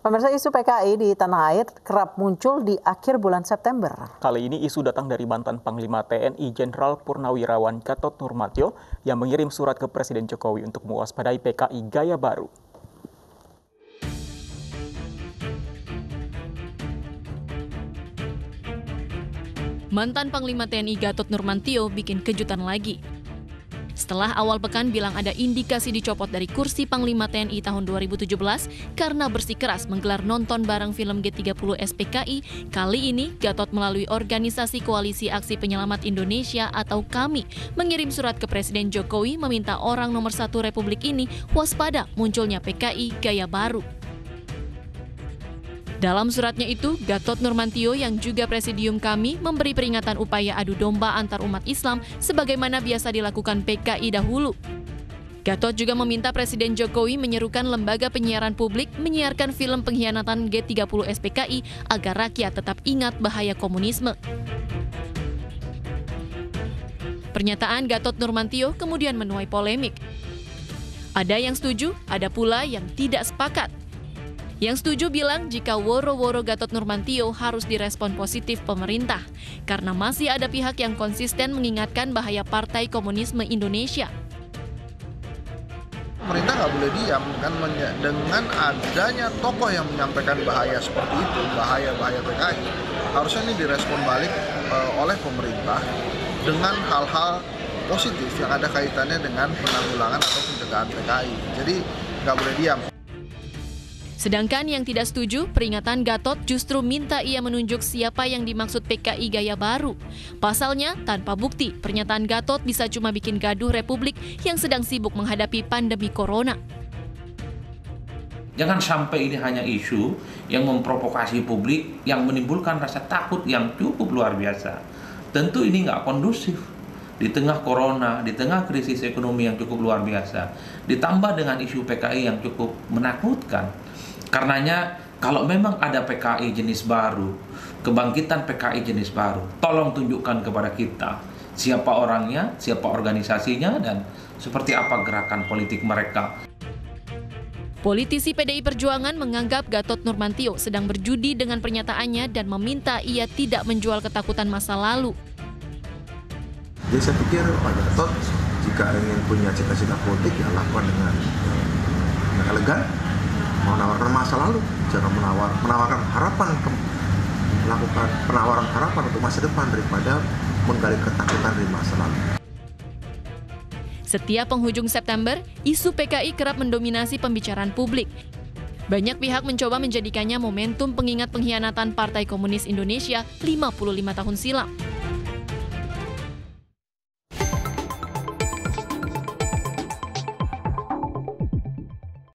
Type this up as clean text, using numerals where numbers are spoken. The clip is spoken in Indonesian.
Pemirsa, isu PKI di tanah air kerap muncul di akhir bulan September. Kali ini isu datang dari mantan Panglima TNI Jenderal Purnawirawan Gatot Nurmantio yang mengirim surat ke Presiden Jokowi untuk mewaspadai PKI gaya baru. Mantan Panglima TNI Gatot Nurmantio bikin kejutan lagi. Setelah awal pekan bilang ada indikasi dicopot dari kursi Panglima TNI tahun 2017 karena bersikeras menggelar nonton bareng film G30 SPKI, kali ini Gatot melalui Organisasi Koalisi Aksi Penyelamat Indonesia atau KAMI mengirim surat ke Presiden Jokowi meminta orang nomor 1 Republik ini waspada munculnya PKI gaya baru. Dalam suratnya itu, Gatot Nurmantio yang juga presidium KAMI memberi peringatan upaya adu domba antar umat Islam sebagaimana biasa dilakukan PKI dahulu. Gatot juga meminta Presiden Jokowi menyerukan lembaga penyiaran publik menyiarkan film pengkhianatan G30 SPKI agar rakyat tetap ingat bahaya komunisme. Pernyataan Gatot Nurmantio kemudian menuai polemik. Ada yang setuju, ada pula yang tidak sepakat. Yang setuju bilang jika woro-woro Gatot Nurmantio harus direspon positif pemerintah, karena masih ada pihak yang konsisten mengingatkan bahaya Partai Komunisme Indonesia. Pemerintah nggak boleh diam kan dengan adanya tokoh yang menyampaikan bahaya seperti itu, bahaya PKI, harusnya ini direspon balik oleh pemerintah dengan hal-hal positif yang ada kaitannya dengan penanggulangan atau pencegahan PKI. Jadi nggak boleh diam. Sedangkan yang tidak setuju, peringatan Gatot justru minta ia menunjuk siapa yang dimaksud PKI gaya baru. Pasalnya, tanpa bukti, pernyataan Gatot bisa cuma bikin gaduh Republik yang sedang sibuk menghadapi pandemi corona. Jangan sampai ini hanya isu yang memprovokasi publik, yang menimbulkan rasa takut yang cukup luar biasa. Tentu ini nggak kondusif. Di tengah corona, di tengah krisis ekonomi yang cukup luar biasa, ditambah dengan isu PKI yang cukup menakutkan. Karenanya, kalau memang ada PKI jenis baru, kebangkitan PKI jenis baru, tolong tunjukkan kepada kita siapa orangnya, siapa organisasinya, dan seperti apa gerakan politik mereka. Politisi PDI Perjuangan menganggap Gatot Nurmantio sedang berjudi dengan pernyataannya dan meminta ia tidak menjual ketakutan masa lalu. Jadi saya pikir Pak Gatot jika ingin punya cita-cita politik ya lakukan dengan elegan, menawarkan masa lalu, jangan menawarkan harapan, melakukan penawaran harapan untuk masa depan daripada menggali ketakutan dari masa lalu. Setiap penghujung September, isu PKI kerap mendominasi pembicaraan publik. Banyak pihak mencoba menjadikannya momentum pengingat pengkhianatan Partai Komunis Indonesia 55 tahun silam.